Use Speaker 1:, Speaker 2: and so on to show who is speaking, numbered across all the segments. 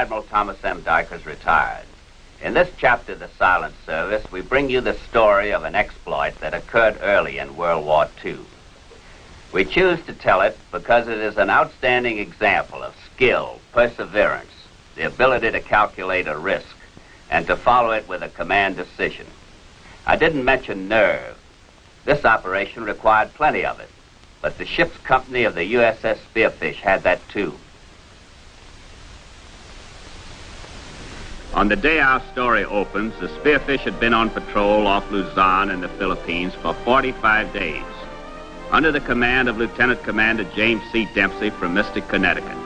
Speaker 1: Admiral Thomas M. Dykers, retired. In this chapter of the Silent Service, we bring you the story of an exploit that occurred early in World War II. We choose to tell it because it is an outstanding example of skill, perseverance, the ability to calculate a risk, and to follow it with a command decision. I didn't mention nerve. This operation required plenty of it, but the ship's company of the USS Spearfish had that too. On the day our story opens, the Spearfish had been on patrol off Luzon in the Philippines for 45 days, under the command of Lieutenant Commander James C. Dempsey from Mystic, Connecticut.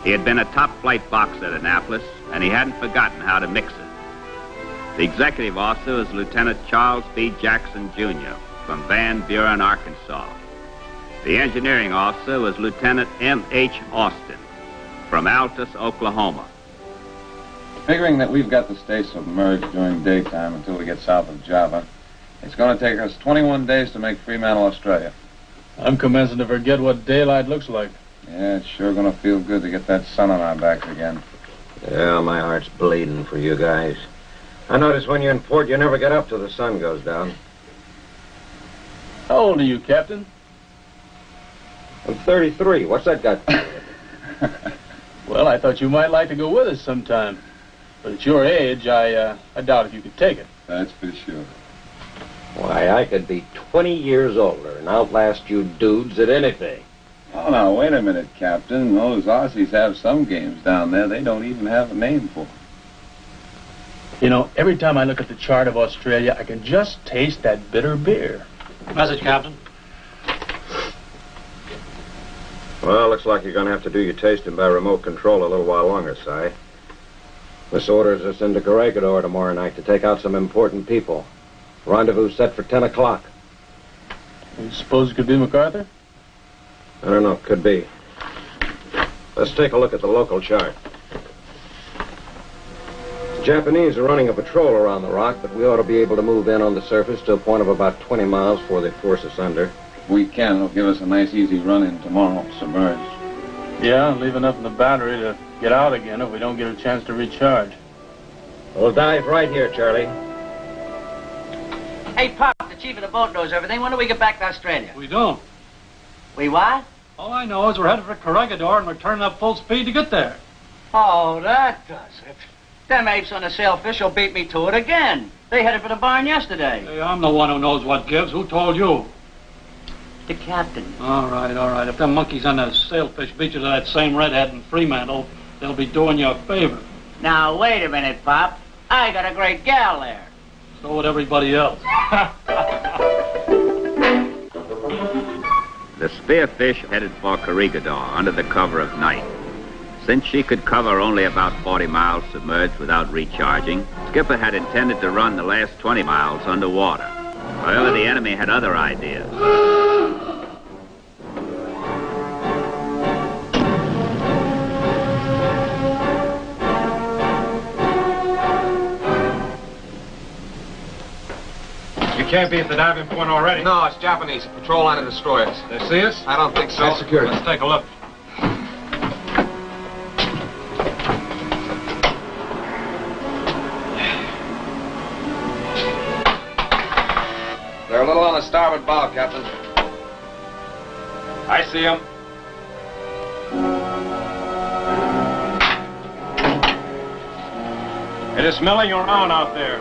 Speaker 1: He had been a top flight boxer at Annapolis, and he hadn't forgotten how to mix it. The executive officer was Lieutenant Charles B. Jackson, Jr. from Van Buren, Arkansas. The engineering officer was Lieutenant M.H. Austin from Altus, Oklahoma.
Speaker 2: Figuring that we've got to stay submerged during daytime until we get south of Java, it's going to take us 21 days to make Fremantle, Australia.
Speaker 3: I'm commencing to forget what daylight looks like.
Speaker 2: Yeah, it's sure going to feel good to get that sun on our backs again.
Speaker 4: Yeah, my heart's bleeding for you guys. I notice when you're in port, you never get up till the sun goes down.
Speaker 3: How old are you, Captain?
Speaker 4: I'm 33. What's that got to do with it?
Speaker 3: Well, I thought you might like to go with us sometime. But at your age, I doubt if you could take it.
Speaker 2: That's for sure.
Speaker 4: Why, I could be 20 years older and outlast you dudes at anything.
Speaker 2: Oh, now, wait a minute, Captain. Those Aussies have some games down there they don't even have a name for.
Speaker 3: You know, every time I look at the chart of Australia, I can just taste that bitter beer.
Speaker 5: Message, Captain.
Speaker 4: Well, looks like you're going to have to do your tasting by remote control a little while longer, Si. This orders us into Corregidor tomorrow night to take out some important people. Rendezvous set for 10 o'clock.
Speaker 3: You suppose it could be MacArthur?
Speaker 4: I don't know. Could be. Let's take a look at the local chart. The Japanese are running a patrol around the rock, but we ought to be able to move in on the surface to a point of about 20 miles before they force us under.
Speaker 2: If we can, it'll give us a nice, easy run-in tomorrow, submerged.
Speaker 3: Yeah, leave enough in the battery to get out again if we don't get a chance to recharge.
Speaker 4: We'll dive right here, Charlie.
Speaker 6: Hey, Pop, the chief of the boat knows everything. When do we get back to Australia?
Speaker 5: We don't.
Speaker 6: We what?
Speaker 5: All I know is we're headed for Corregidor and we're turning up full speed to get there.
Speaker 6: Oh, that does it. Them apes on the sailfish will beat me to it again. They headed for the barn yesterday.
Speaker 5: Hey, I'm the one who knows what gives. Who told you?
Speaker 6: The captain.
Speaker 5: All right. If them monkeys on the sailfish beat you to that same redhead in Fremantle, they'll be doing you a favor.
Speaker 6: Now, wait a minute, Pop. I got a great gal there.
Speaker 5: So would everybody else.
Speaker 1: The Spearfish headed for Corregidor under the cover of night. Since she could cover only about 40 miles submerged without recharging, Skipper had intended to run the last 20 miles underwater. However, the enemy had other ideas.
Speaker 7: You can't be at the diving point already.
Speaker 8: No, it's Japanese. Patrol line of destroyers.
Speaker 7: They see us?
Speaker 8: I don't think so.
Speaker 7: High security. Let's take a look.
Speaker 8: They're a little on the starboard bow, Captain.
Speaker 7: I see them. It is milling around out there.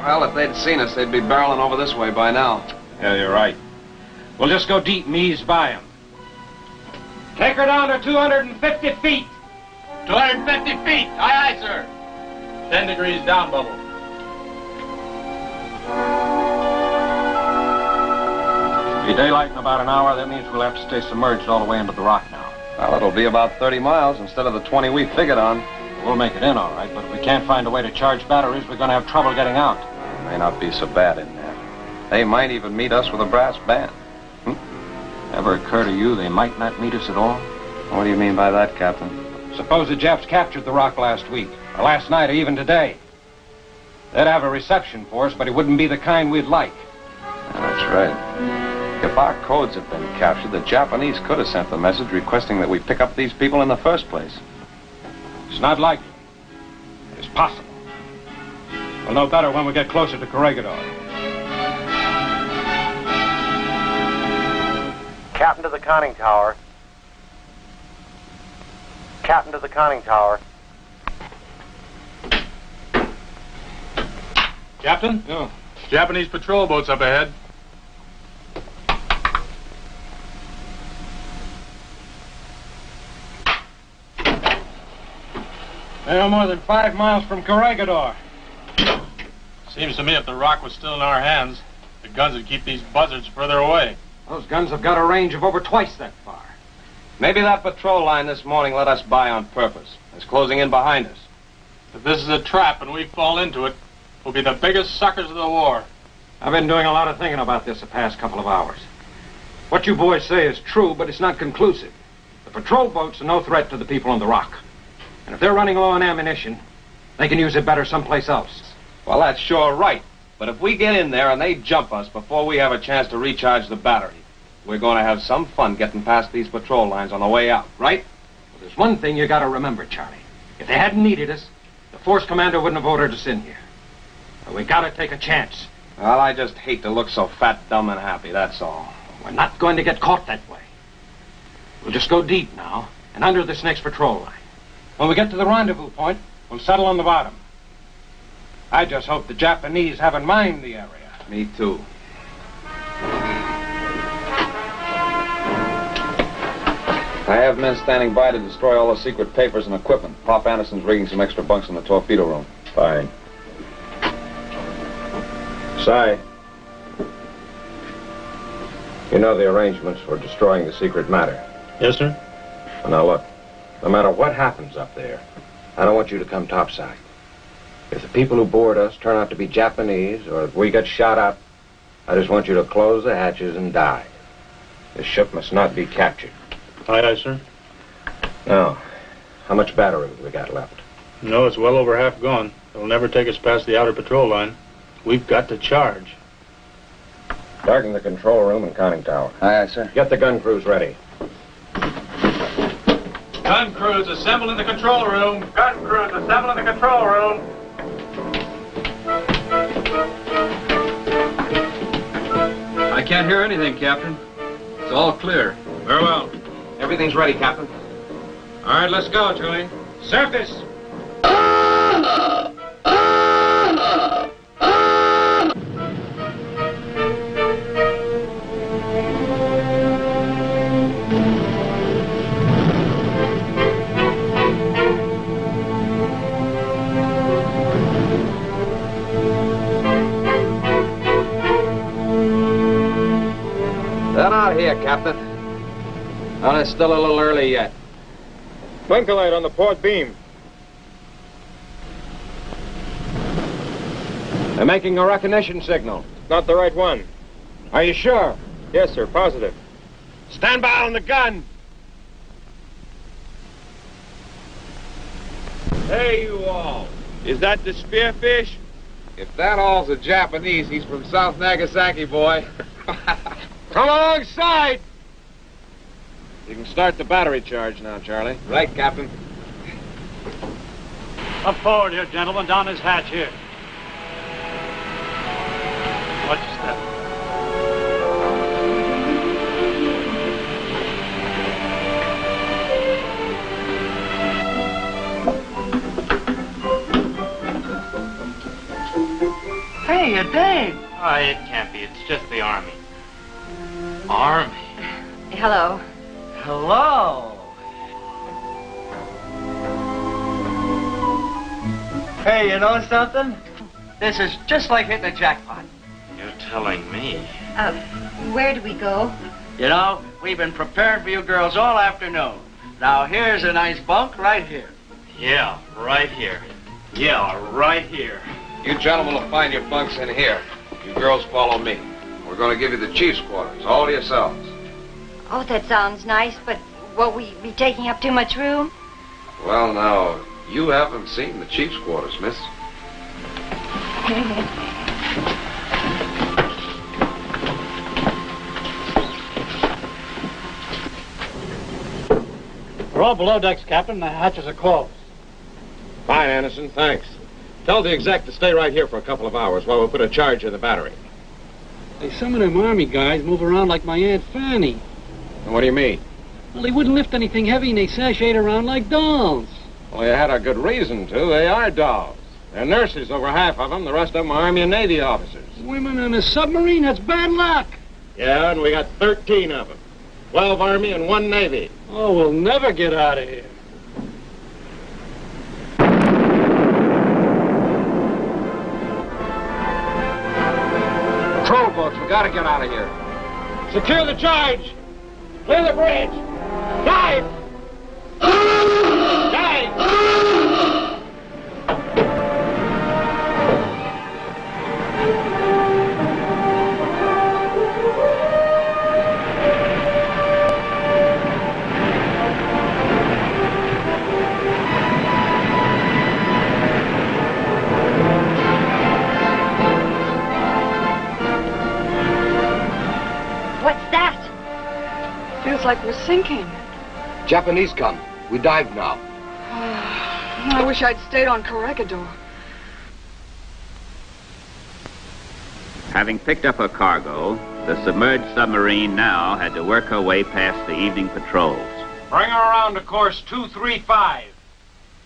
Speaker 8: Well, if they'd seen us, they'd be barreling over this way by now.
Speaker 7: Yeah, you're right. We'll just go deep and ease by them. Take her down to 250 feet.
Speaker 6: 250 feet. Aye, aye, sir.
Speaker 7: 10 degrees down, Bubble. Be daylight in about an hour. That means we'll have to stay submerged all the way into the rock now.
Speaker 8: Well, it'll be about 30 miles instead of the 20 we figured on.
Speaker 7: We'll make it in all right, but if we can't find a way to charge batteries, we're going to have trouble getting out.
Speaker 8: It may not be so bad in there. They might even meet us with a brass band.
Speaker 7: Ever occur to you they might not meet us at all?
Speaker 8: What do you mean by that, Captain?
Speaker 7: Suppose the Japs captured the rock last week, or last night, or even today. They'd have a reception for us, but it wouldn't be the kind we'd like.
Speaker 8: Yeah, that's right. If our codes have been captured, the Japanese could have sent the message requesting that we pick up these people in the first place.
Speaker 7: It's not likely. It's possible. We'll know better when we get closer to Corregidor.
Speaker 9: Captain to the conning tower. Captain to the conning tower.
Speaker 3: Captain?
Speaker 7: Oh.
Speaker 3: Japanese patrol boats up ahead.
Speaker 7: They are more than 5 miles from Corregidor.
Speaker 3: Seems to me if the rock was still in our hands, the guns would keep these buzzards further away.
Speaker 7: Those guns have got a range of over twice that far.
Speaker 8: Maybe that patrol line this morning let us by on purpose. It's closing in behind us.
Speaker 3: If this is a trap and we fall into it, we'll be the biggest suckers of the war.
Speaker 7: I've been doing a lot of thinking about this the past couple of hours. What you boys say is true, but it's not conclusive. The patrol boats are no threat to the people on the rock. And if they're running low on ammunition, they can use it better someplace else.
Speaker 8: Well, that's sure right. But if we get in there and they jump us before we have a chance to recharge the battery, we're going to have some fun getting past these patrol lines on the way out, right?
Speaker 7: Well, there's one thing you got to remember, Charlie. If they hadn't needed us, the force commander wouldn't have ordered us in here. But we got to take a chance.
Speaker 8: Well, I just hate to look so fat, dumb, and happy, that's all.
Speaker 7: We're not going to get caught that way. We'll just go deep now and under this next patrol line. When we get to the rendezvous point, we'll settle on the bottom. I just hope the Japanese haven't mined the area.
Speaker 8: Me too. I have men standing by to destroy all the secret papers and equipment. Pop Anderson's rigging some extra bunks in the torpedo room.
Speaker 4: Fine. Si, you know the arrangements for destroying the secret matter.
Speaker 3: Yes, sir.
Speaker 4: Well, now look, no matter what happens up there, I don't want you to come topside. If the people who board us turn out to be Japanese, or if we get shot up, I just want you to close the hatches and die. The ship must not be captured.
Speaker 3: Aye, aye, sir.
Speaker 4: Now, how much battery have we got left?
Speaker 3: No, it's well over half gone. It'll never take us past the outer patrol line. We've got to charge.
Speaker 4: Darken the control room and conning tower.
Speaker 8: Aye, aye, sir.
Speaker 4: Get the gun crews ready.
Speaker 3: Gun crews, assemble in the control room. Gun crews, assemble in the control room.
Speaker 2: I can't hear anything, Captain. It's all clear.
Speaker 7: Very well.
Speaker 8: Everything's ready, Captain.
Speaker 7: All right, let's go, Julian. Surface!
Speaker 8: They're not here, Captain. Oh, it's still a little early yet.
Speaker 10: Bunker light on the port beam.
Speaker 7: They're making a recognition signal.
Speaker 10: Not the right one.
Speaker 7: Are you sure?
Speaker 10: Yes, sir, positive.
Speaker 7: Stand by on the gun.
Speaker 10: Hey, you all. Is that the Spearfish?
Speaker 2: If that all's a Japanese, he's from South Nagasaki, boy.
Speaker 7: Come alongside!
Speaker 8: You can start the battery charge now, Charlie.
Speaker 2: Right, Captain.
Speaker 5: Up forward here, gentlemen, down this hatch here. Watch your step.
Speaker 6: Hey, a Dave.
Speaker 11: Oh, it can't be. It's just the Army. Army?
Speaker 12: Hello.
Speaker 6: Hello. Hey, you know something? This is just like hitting a jackpot.
Speaker 11: You're telling me.
Speaker 12: Where do we go?
Speaker 6: You know, we've been preparing for you girls all afternoon. Now, here's a nice bunk right here.
Speaker 11: Yeah, right here. Yeah, right here.
Speaker 8: You gentlemen will find your bunks in here. You girls follow me. We're going to give you the chief's quarters, all to yourselves.
Speaker 12: Oh, that sounds nice, but won't we be taking up too much room?
Speaker 8: Well, now, you haven't seen the chief's quarters, miss.
Speaker 5: We're all below decks, Captain. The hatches are closed.
Speaker 7: Fine, Anderson, thanks. Tell the exec to stay right here for a couple of hours while we put a charge in the battery.
Speaker 5: Hey, some of them Army guys move around like my Aunt Fanny.
Speaker 7: And what do you mean?
Speaker 5: Well, they wouldn't lift anything heavy and they sashayed around like dolls.
Speaker 7: Well, you had a good reason to. They are dolls. They're nurses, over half of them. The rest of them are Army and Navy officers.
Speaker 5: Women on a submarine? That's bad luck.
Speaker 7: Yeah, and we got 13 of them. 12 Army and 1 Navy.
Speaker 5: Oh, we'll never get out of here.
Speaker 7: Patrol boats, we gotta get out of here. Secure the charge. Clear the bridge. Dive! Dive!
Speaker 13: Feels like we're sinking.
Speaker 14: Japanese come. We dive now.
Speaker 13: I wish I'd stayed on Corregidor.
Speaker 1: Having picked up her cargo, the submerged submarine now had to work her way past the evening patrols.
Speaker 7: Bring her around to course 235.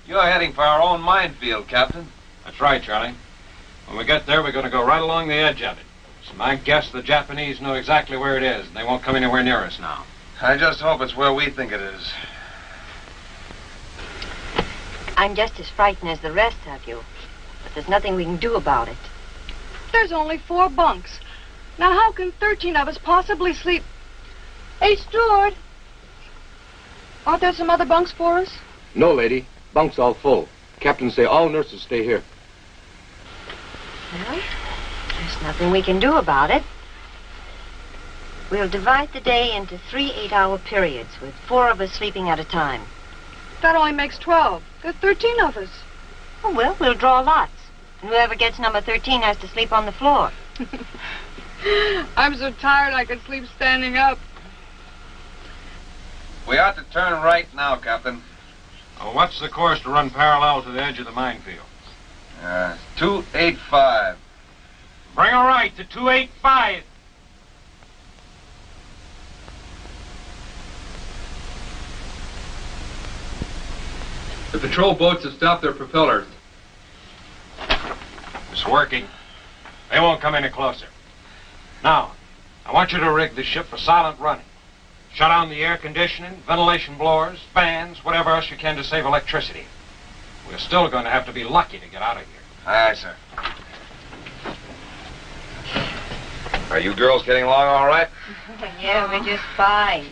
Speaker 8: You're heading for our own minefield, Captain.
Speaker 7: That's right, Charlie. When we get there, we're going to go right along the edge of it. It's my guess the Japanese know exactly where it is, and they won't come anywhere near us now.
Speaker 8: I just hope it's where we think it is.
Speaker 12: I'm just as frightened as the rest of you, but there's nothing we can do about it.
Speaker 13: There's only 4 bunks. Now how can 13 of us possibly sleep? Hey, steward. Aren't there some other bunks for us?
Speaker 14: No, lady. Bunks all full. Captain say all nurses stay here.
Speaker 12: Well, there's nothing we can do about it. We'll divide the day into 3 8-hour periods with 4 of us sleeping at a time.
Speaker 13: That only makes 12. There's 13 of us.
Speaker 12: Oh, well, we'll draw lots. And whoever gets number 13 has to sleep on the floor.
Speaker 13: I'm so tired I could sleep standing up.
Speaker 8: We ought to turn right now, Captain.
Speaker 7: Well, what's the course to run parallel to the edge of the minefield?
Speaker 8: 285.
Speaker 7: Bring her right to 285.
Speaker 15: The patrol boats have stopped their propellers.
Speaker 7: It's working. They won't come any closer. Now, I want you to rig the ship for silent running. Shut down the air conditioning, ventilation blowers, fans, whatever else you can to save electricity. We're still going to have to be lucky to get out of here.
Speaker 8: Aye, sir. Are you girls getting along all right?
Speaker 12: Yeah, we're just fine.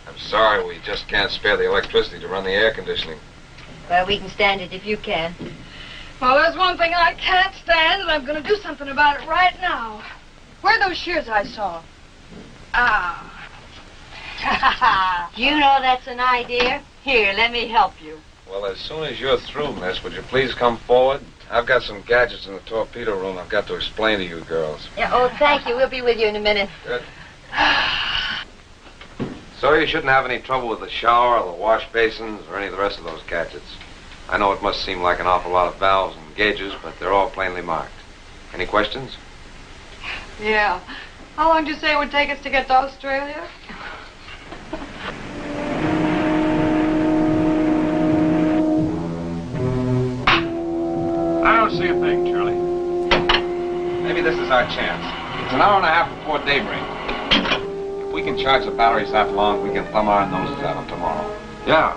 Speaker 8: I'm sorry, we just can't spare the electricity to run the air conditioning.
Speaker 12: Well, we can stand it if you can.
Speaker 13: Well, there's one thing I can't stand, and I'm going to do something about it right now. Where are those shears I saw? Ah.
Speaker 12: You know that's an idea. Here, let me help you.
Speaker 8: Well, as soon as you're through, miss, would you please come forward? I've got some gadgets in the torpedo room I've got to explain to you girls.
Speaker 12: Yeah, oh, thank you. We'll be with you in a minute.
Speaker 8: Good. So you shouldn't have any trouble with the shower or the wash basins or any of the rest of those gadgets. I know it must seem like an awful lot of valves and gauges, but they're all plainly marked. Any questions?
Speaker 13: Yeah. How long did you say it would take us to get to Australia?
Speaker 7: I don't see a thing, Charlie.
Speaker 8: Maybe this is our chance. It's an hour and a half before daybreak. If we can charge the batteries that long, we can thumb our noses at them tomorrow.
Speaker 7: Yeah.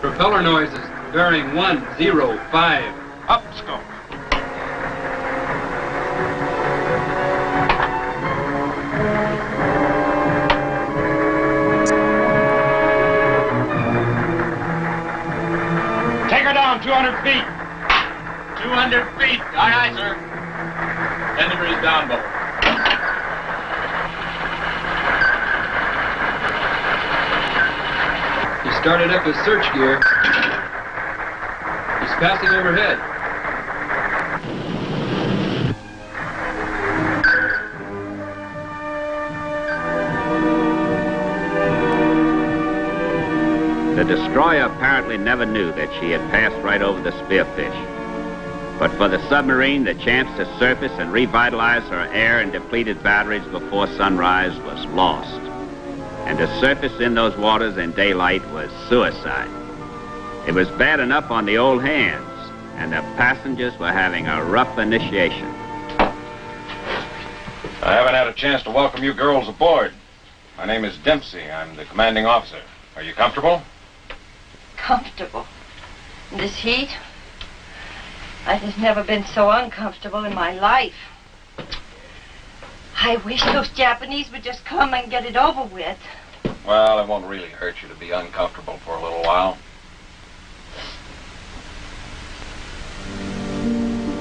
Speaker 15: Propeller noise is bearing 105.
Speaker 7: Up scope. Take her down 200 feet.
Speaker 11: 200 feet. Aye, aye, sir. 10 degrees down, boat.
Speaker 15: He started up his search gear. He's passing overhead.
Speaker 1: The destroyer apparently never knew that she had passed right over the Spearfish. But for the submarine, the chance to surface and revitalize her air and depleted batteries before sunrise was lost. And to surface in those waters in daylight was suicide. It was bad enough on the old hands, and the passengers were having a rough initiation.
Speaker 4: I haven't had a chance to welcome you girls aboard. My name is Dempsey. I'm the commanding officer. Are you comfortable?
Speaker 12: Comfortable? In this heat? I've just never been so uncomfortable in my life. I wish those Japanese would just come and get it over with.
Speaker 4: Well, it won't really hurt you to be uncomfortable for a little while.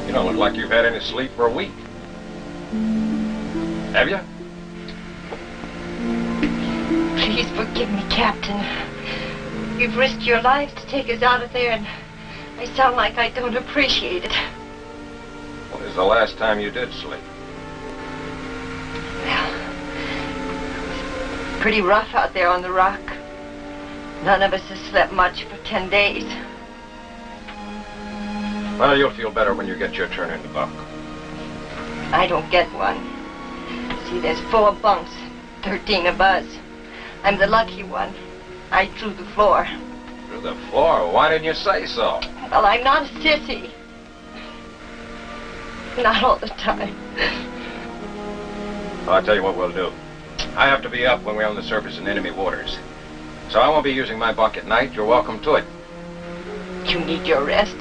Speaker 4: You don't look like you've had any sleep for a week. Have you?
Speaker 12: Please forgive me, Captain. You've risked your lives to take us out of there, and I sound like I don't appreciate it.
Speaker 4: When was the last time you did sleep?
Speaker 12: Well, it's pretty rough out there on the rock. None of us has slept much for 10 days.
Speaker 4: Well, you'll feel better when you get your turn in the bunk.
Speaker 12: I don't get one. See, there's 4 bunks, 13 of us. I'm the lucky one. I drew the floor.
Speaker 4: Through the floor? Why didn't you say so?
Speaker 12: Well, I'm not a sissy. Not all the time.
Speaker 4: Well, I'll tell you what we'll do. I have to be up when we're on the surface in enemy waters. So I won't be using my bunk at night. You're welcome to it.
Speaker 12: You need your rest.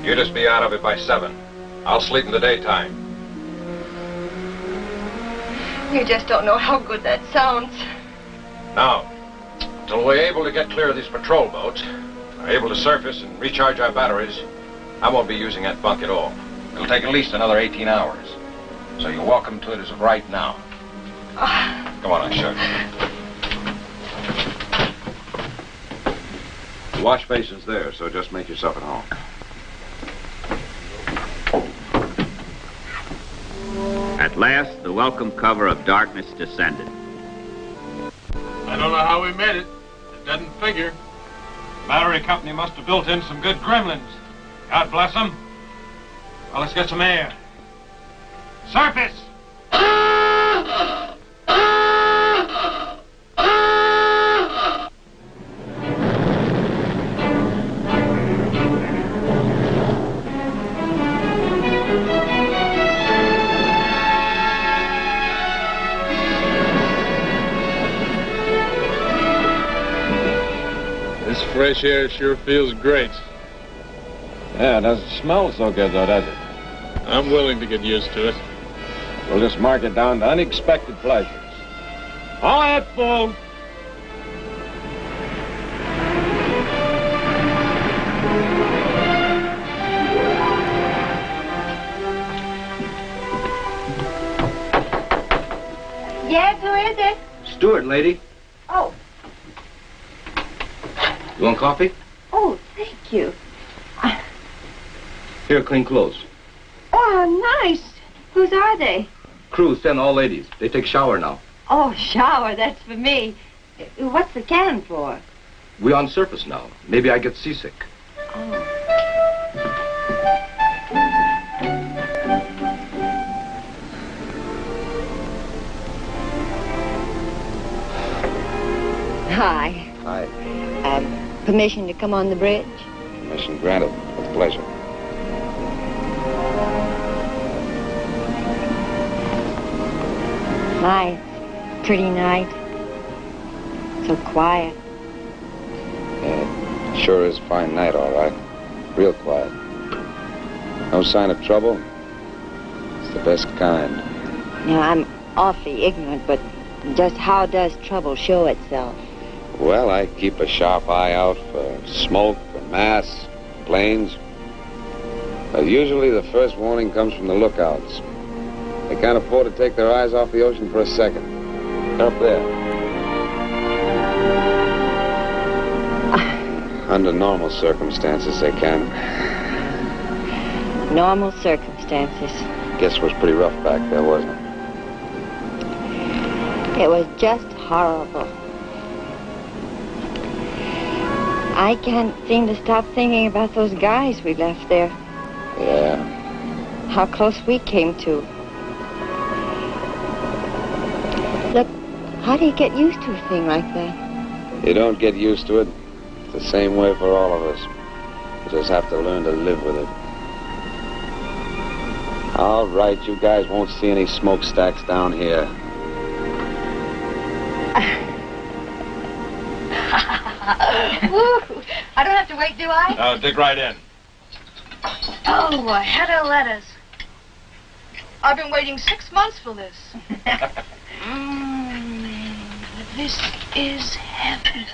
Speaker 4: You just be out of it by 7. I'll sleep in the daytime.
Speaker 12: You just don't know how good that sounds.
Speaker 4: Now, until we're able to get clear of these patrol boats, are able to surface and recharge our batteries, I won't be using that bunk at all. It'll take at least another 18 hours. So you're welcome to it as of right now. Come on, I'll show you. The wash basin's there, so just make yourself at home.
Speaker 1: At last, the welcome cover of darkness descended.
Speaker 5: I don't know how we made it. It doesn't figure.
Speaker 7: Battery company must have built in some good gremlins. God bless them. Well, let's get some air. Surface!
Speaker 10: This fresh air sure feels great.
Speaker 2: Yeah, it doesn't smell so good, though, does it?
Speaker 10: I'm willing to get used to it.
Speaker 2: We'll just mark it down to unexpected pleasures. All that full.
Speaker 12: Yes, who is it?
Speaker 14: Stewart, lady.
Speaker 12: Oh.
Speaker 14: You want coffee?
Speaker 12: Oh, thank you.
Speaker 14: Here, clean clothes.
Speaker 12: Oh, nice. Whose are they?
Speaker 14: Crew send all ladies. They take shower now.
Speaker 12: Oh, shower, that's for me. What's the can for?
Speaker 14: We on surface now. Maybe I get seasick.
Speaker 12: Oh. Hi.
Speaker 2: Hi.
Speaker 12: Permission to come on the bridge?
Speaker 2: Permission granted. With pleasure.
Speaker 12: Hi. Pretty night. So quiet.
Speaker 2: Yeah, it sure is a fine night, all right. Real quiet. No sign of trouble. It's the best kind.
Speaker 12: Now, I'm awfully ignorant, but just how does trouble show itself?
Speaker 2: Well, I keep a sharp eye out for smoke, for masts, planes. But usually the first warning comes from the lookouts. They can't afford to take their eyes off the ocean for a second. They're up there. Under normal circumstances, they can.
Speaker 12: Normal circumstances.
Speaker 2: Guess it was pretty rough back there, wasn't it?
Speaker 12: It was just horrible. I can't seem to stop thinking about those guys we left there.
Speaker 2: Yeah.
Speaker 12: How close we came to. Look, how do you get used to a thing like that?
Speaker 2: You don't get used to it. It's the same way for all of us. You just have to learn to live with it. All right, you guys won't see any smokestacks down here.
Speaker 13: Woo! I don't have to wait, do I?
Speaker 15: No, dig right in.
Speaker 13: Oh, a head of lettuce. I've been waiting 6 months for this. This is heaven.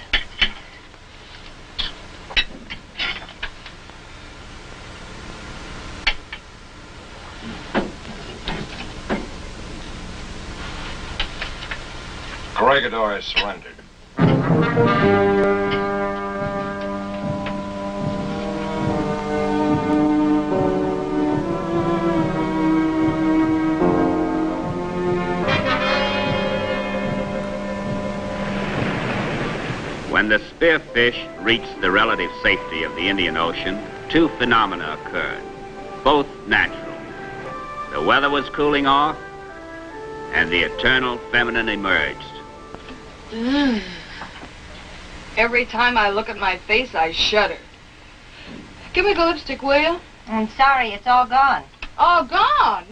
Speaker 7: Corregidor has surrendered.
Speaker 1: When the Spearfish reached the relative safety of the Indian Ocean, two phenomena occurred, both natural. The weather was cooling off, and the eternal feminine emerged.
Speaker 13: Every time I look at my face, I shudder. Give me the lipstick, will you?
Speaker 12: I'm sorry, it's all gone.
Speaker 13: All gone?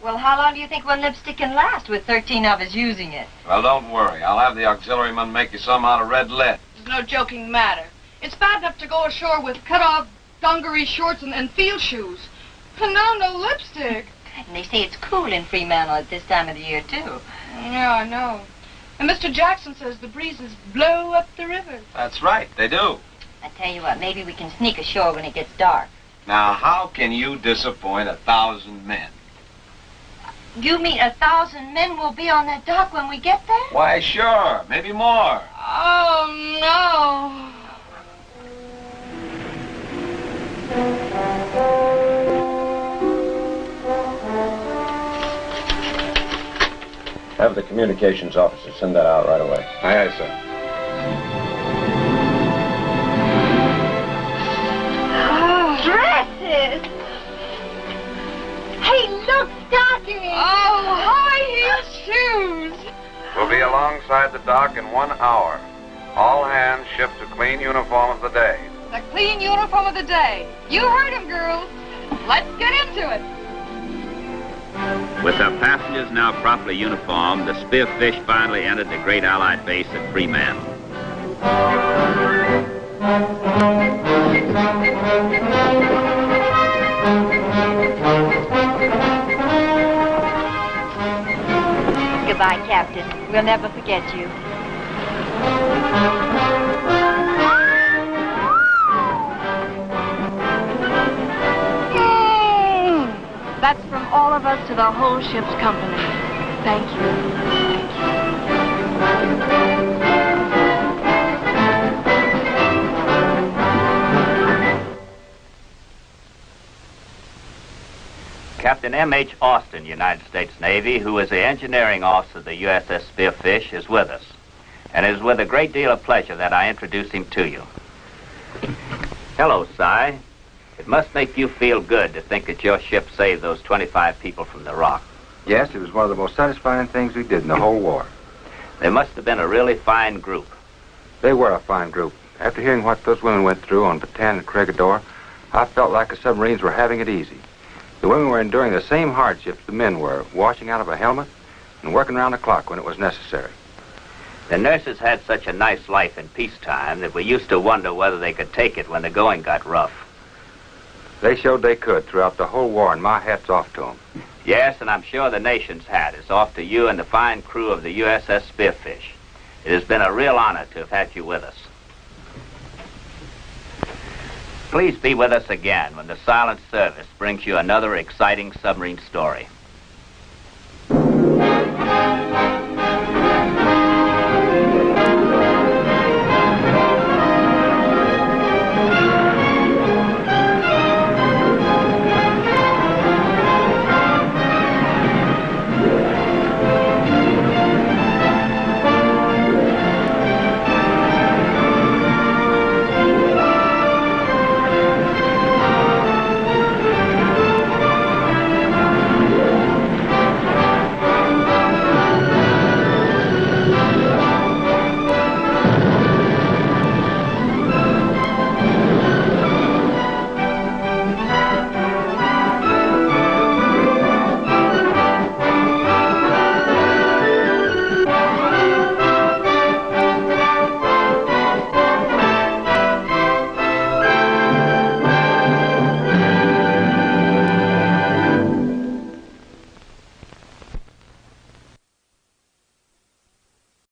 Speaker 12: Well, how long do you think one lipstick can last with 13 of us using it?
Speaker 8: Well, don't worry. I'll have the auxiliary man make you some out of red lead.
Speaker 13: It's no joking matter. It's bad enough to go ashore with cut-off dungaree shorts and field shoes. And now no lipstick.
Speaker 12: And they say it's cool in Fremantle at this time of the year, too.
Speaker 13: Yeah, I know. And Mr. Jackson says the breezes blow up the river.
Speaker 8: That's right, they do.
Speaker 12: I tell you what, maybe we can sneak ashore when it gets dark.
Speaker 8: Now, how can you disappoint 1,000 men?
Speaker 12: You mean 1,000 men will be on that dock when we get there?
Speaker 8: Why, sure. Maybe more.
Speaker 13: Oh, no.
Speaker 4: Have the communications officer send that out right away.
Speaker 2: Aye, aye, sir.
Speaker 12: Dresses! Hey, look, stockings!
Speaker 13: Oh, high-heeled shoes!
Speaker 8: We'll be alongside the dock in 1 hour. All hands shipped to clean uniform of the day.
Speaker 13: The clean uniform of the day. You heard him, girls. Let's get into it.
Speaker 1: With her passengers now properly uniformed, the Spearfish finally entered the great Allied base at Fremantle.
Speaker 12: Goodbye, Captain. We'll never forget you.
Speaker 13: That's from all of us to the whole ship's company. Thank you.
Speaker 1: Captain M.H. Austin, United States Navy, who is the engineering officer of the USS Spearfish, is with us. And it is with a great deal of pleasure that I introduce him to you. Hello, Si. It must make you feel good to think that your ship saved those 25 people from the rock.
Speaker 2: Yes, it was one of the most satisfying things we did in the whole war.
Speaker 1: They must have been a really fine group.
Speaker 2: They were a fine group. After hearing what those women went through on Bataan and Corregidor, I felt like the submarines were having it easy. The women were enduring the same hardships the men were, washing out of a helmet and working around the clock when it was necessary.
Speaker 1: The nurses had such a nice life in peacetime that we used to wonder whether they could take it when the going got rough.
Speaker 2: They showed they could throughout the whole war, and my hat's off to them.
Speaker 1: Yes, and I'm sure the nation's hat is off to you and the fine crew of the USS Spearfish. It has been a real honor to have had you with us. Please be with us again when the Silent Service brings you another exciting submarine story.